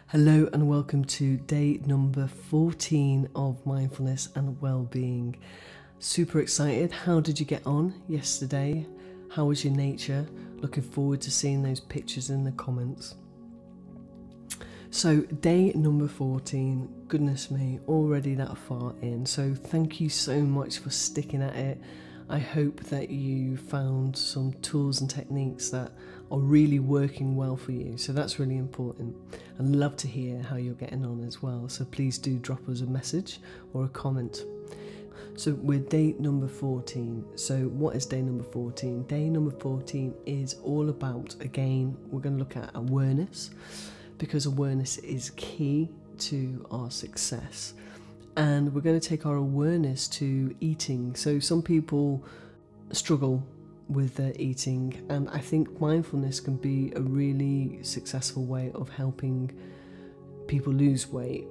Hello and welcome to day number 14 of Mindfulness and Wellbeing. Super excited. How did you get on yesterday? How was your nature? Looking forward to seeing those pictures in the comments. So day number 14, goodness me, already that far in. So thank you so much for sticking at it. I hope that you found some tools and techniques that are really working well for you. So that's really important. I'd love to hear how you're getting on as well. So please do drop us a message or a comment. So we're day number 14. So what is day number 14? Day number 14 is all about, again, we're going to look at awareness, because awareness is key to our success. And we're going to take our awareness to eating. So some people struggle with their eating, and I think mindfulness can be a really successful way of helping people lose weight,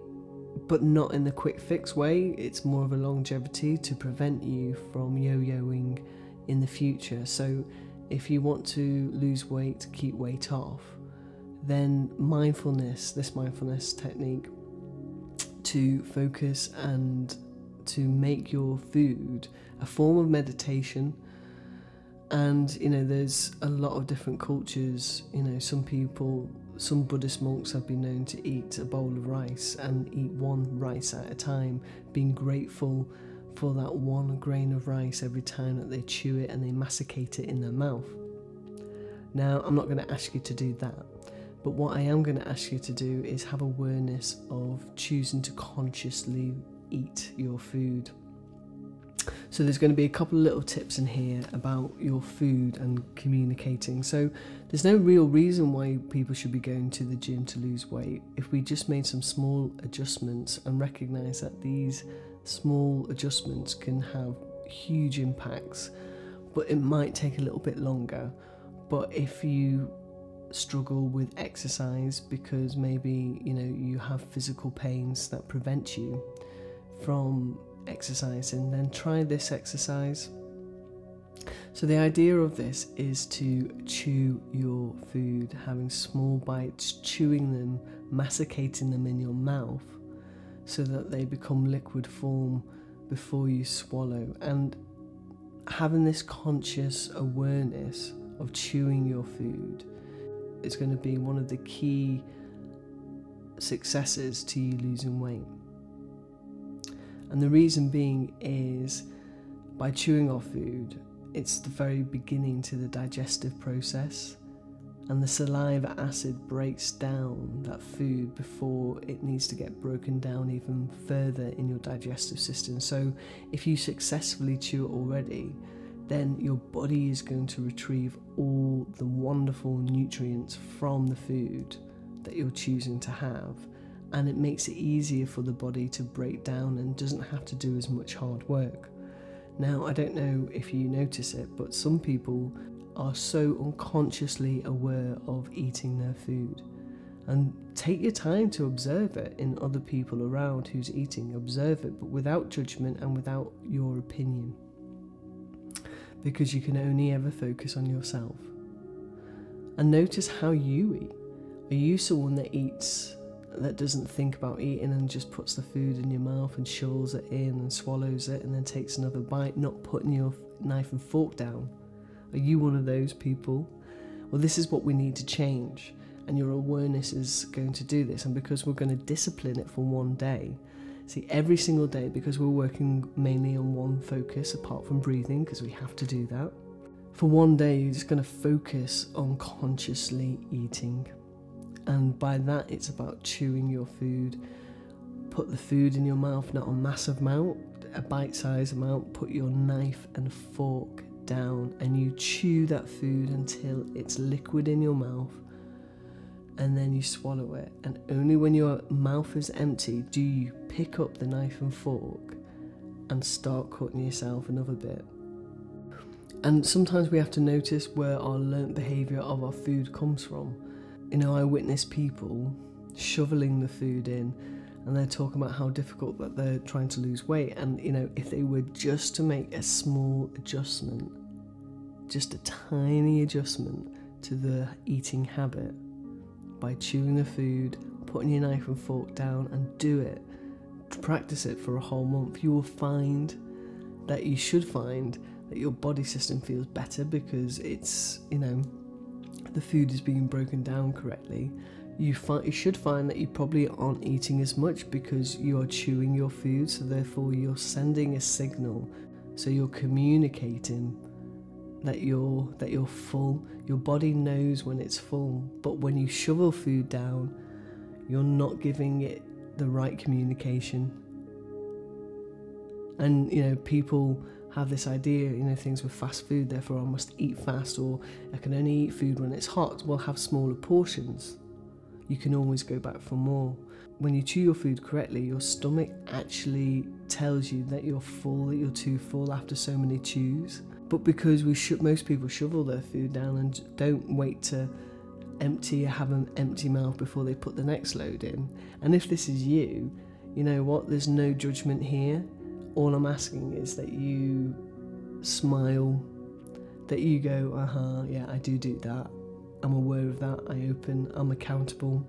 but not in the quick fix way. It's more of a longevity to prevent you from yo-yoing in the future. So if you want to lose weight, keep weight off, then this mindfulness technique to focus and to make your food a form of meditation. And there's a lot of different cultures. Some Buddhist monks have been known to eat a bowl of rice and eat one rice at a time, being grateful for that one grain of rice every time that they chew it and they masticate it in their mouth. Now, I'm not going to ask you to do that, but what I am going to ask you to do is have awareness of choosing to consciously eat your food. So there's going to be a couple of little tips in here about your food and communicating. So there's no real reason why people should be going to the gym to lose weight. If we just made some small adjustments and recognize that these small adjustments can have huge impacts, but it might take a little bit longer. But if you struggle with exercise because maybe you have physical pains that prevent you from exercising, then try this exercise. So the idea of this is to chew your food, having small bites, chewing them, masticating them in your mouth so that they become liquid form before you swallow, and having this conscious awareness of chewing your food is going to be one of the key successes to you losing weight. And the reason being is, by chewing our food, it's the very beginning to the digestive process, and the saliva acid breaks down that food before it needs to get broken down even further in your digestive system. So if you successfully chew it already, then your body is going to retrieve all the wonderful nutrients from the food that you're choosing to have, and it makes it easier for the body to break down and doesn't have to do as much hard work. Now, I don't know if you notice it, but some people are so unconsciously aware of eating their food. And take your time to observe it in other people around who's eating. Observe it, but without judgment and without your opinion, because you can only ever focus on yourself. And notice how you eat. Are you someone that doesn't think about eating and just puts the food in your mouth and shoals it in and swallows it and then takes another bite, not putting your knife and fork down? Are you one of those people? Well, this is what we need to change, and your awareness is going to do this. And because we're going to discipline it for one day, see, every single day, because we're working mainly on one focus apart from breathing, because we have to do that, for one day you're just going to focus on consciously eating. And by that, it's about chewing your food. Put the food in your mouth, not a massive amount, a bite-sized amount. Put your knife and fork down, and you chew that food until it's liquid in your mouth, and then you swallow it. And only when your mouth is empty do you pick up the knife and fork and start cutting yourself another bit. And sometimes we have to notice where our learnt behaviour of our food comes from. I witness people shoveling the food in, and they're talking about how difficult that they're trying to lose weight. And if they were just to make a small adjustment, just a tiny adjustment to the eating habit, by chewing the food, putting your knife and fork down and do it. Practice it for a whole month. You will find that your body system feels better because it's, the food is being broken down correctly. You should find that you probably aren't eating as much because you are chewing your food, so therefore you're sending a signal. So you're communicating that you're full. Your body knows when it's full, but when you shovel food down, you're not giving it the right communication. And people have this idea, things with fast food, therefore I must eat fast, or I can only eat food when it's hot. Well, have smaller portions. You can always go back for more. When you chew your food correctly, your stomach actually tells you that you're full, that you're too full after so many chews. But because most people shovel their food down and don't wait to have an empty mouth before they put the next load in. And if this is you know what? There's no judgment here. All I'm asking is that you smile, that you go, yeah, I do that. I'm aware of that. I'm accountable.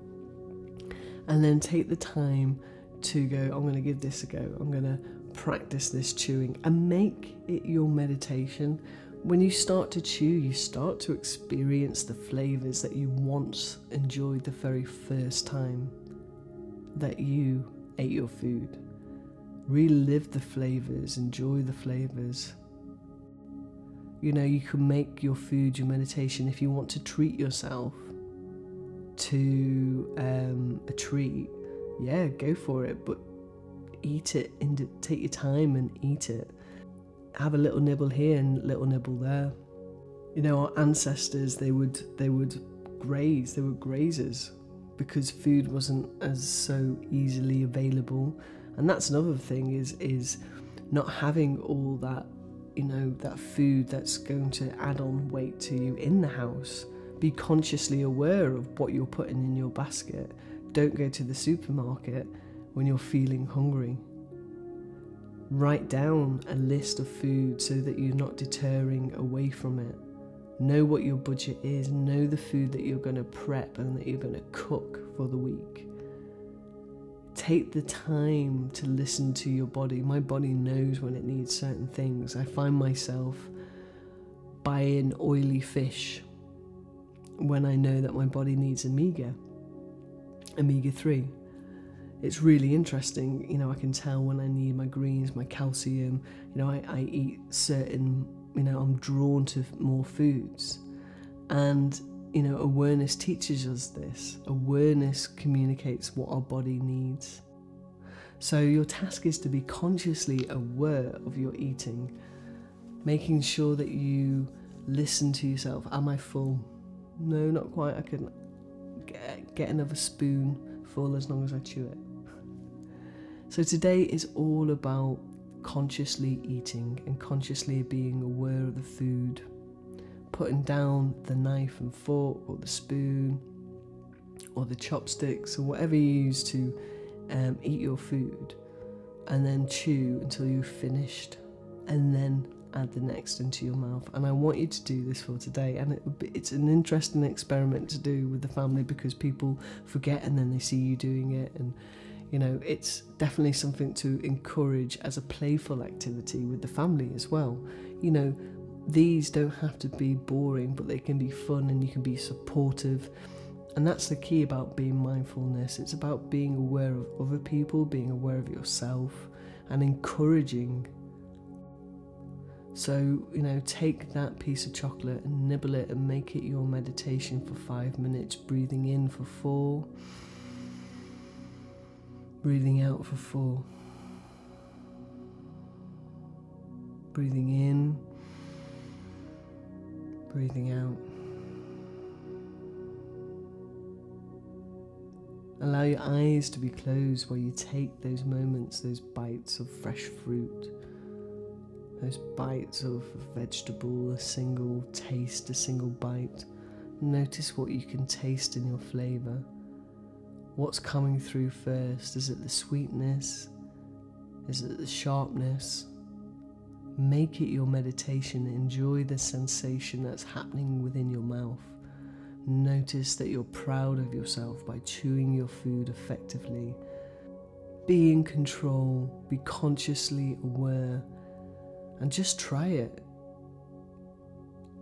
And then take the time to go, I'm going to give this a go. I'm going to practice this chewing and make it your meditation. When you start to chew, you start to experience the flavours that you once enjoyed the very first time that you ate your food. Relive the flavours, enjoy the flavours. You can make your food your meditation. If you want to treat yourself to a treat, yeah, go for it, but eat it, take your time and eat it. Have a little nibble here and a little nibble there. Our ancestors, they would graze, they were grazers because food wasn't as so easily available. And that's another thing is not having all that, that food that's going to add on weight to you in the house. Be consciously aware of what you're putting in your basket. Don't go to the supermarket when you're feeling hungry. Write down a list of food so that you're not deterring away from it. Know what your budget is. Know the food that you're going to prep and that you're going to cook for the week. Take the time to listen to your body. My body knows when it needs certain things. I find myself buying oily fish when I know that my body needs omega-3. It's really interesting. I can tell when I need my greens, my calcium. I eat certain, I'm drawn to more foods. And, awareness teaches us this. Awareness communicates what our body needs. So your task is to be consciously aware of your eating, making sure that you listen to yourself. Am I full? No, not quite. I can get another spoonful as long as I chew it. So today is all about consciously eating and consciously being aware of the food, putting down the knife and fork or the spoon or the chopsticks or whatever you use to eat your food, and then chew until you've finished, and then add the next into your mouth. And I want you to do this for today, and it's an interesting experiment to do with the family because people forget and then they see you doing it, and it's definitely something to encourage as a playful activity with the family as well. These don't have to be boring, but they can be fun and you can be supportive. And that's the key about being mindfulness. It's about being aware of other people, being aware of yourself, and encouraging. So, take that piece of chocolate and nibble it and make it your meditation for 5 minutes, breathing in for 4, breathing out for 4, breathing in, breathing out. Allow your eyes to be closed while you take those moments, those bites of fresh fruit, those bites of vegetable, a single taste, a single bite. Notice what you can taste in your flavour. What's coming through first? Is it the sweetness? Is it the sharpness? Make it your meditation. Enjoy the sensation that's happening within your mouth. Notice that you're proud of yourself by chewing your food effectively. Be in control, be consciously aware, and just try it.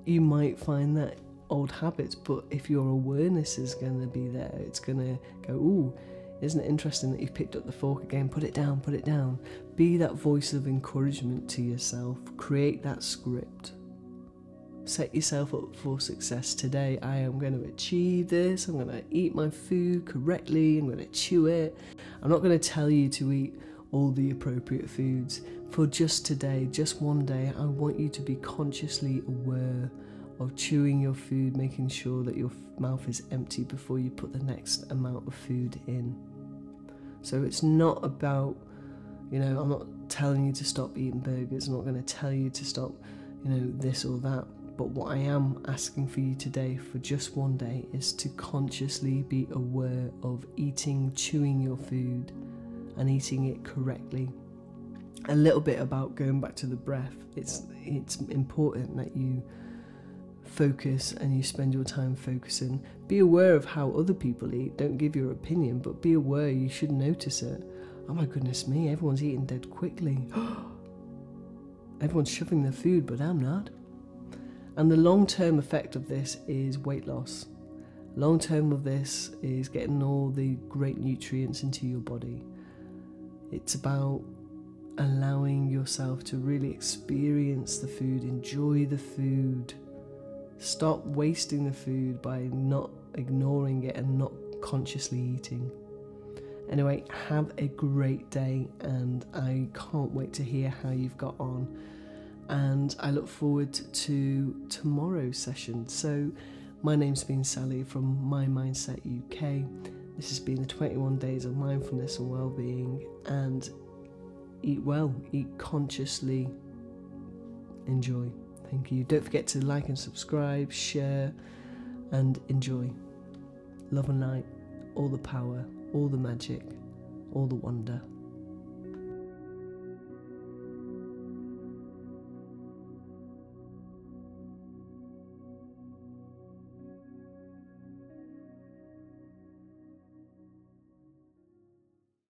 You might find that old habits, but if your awareness is going to be there, it's going to go, ooh, isn't it interesting that you've picked up the fork again? Put it down, put it down. Be that voice of encouragement to yourself. Create that script. Set yourself up for success today. I am going to achieve this. I'm going to eat my food correctly. I'm going to chew it. I'm not going to tell you to eat all the appropriate foods. For just today, just one day, I want you to be consciously aware of chewing your food, making sure that your mouth is empty before you put the next amount of food in. So it's not about, I'm not telling you to stop eating burgers. I'm not going to tell you to stop, this or that. But what I am asking for you today for just one day is to consciously be aware of chewing your food and eating it correctly. A little bit about going back to the breath. It's important that you focus and you spend your time focusing. Be aware of how other people eat. Don't give your opinion, but be aware. You should notice it. Oh my goodness me, everyone's eating dead quickly. Everyone's shoving their food, but I'm not. And the long-term effect of this is weight loss. Long-term of this is getting all the great nutrients into your body. It's about allowing yourself to really experience the food, enjoy the food. Stop wasting the food by not ignoring it and not consciously eating. Anyway, have a great day, and I can't wait to hear how you've got on. And I look forward to tomorrow's session. So my name's been Sally from My Mindset UK. This has been the 21 days of mindfulness and well-being. And eat well, eat consciously, enjoy. Thank you. Don't forget to like and subscribe, share, and enjoy. Love and light, all the power, all the magic, all the wonder.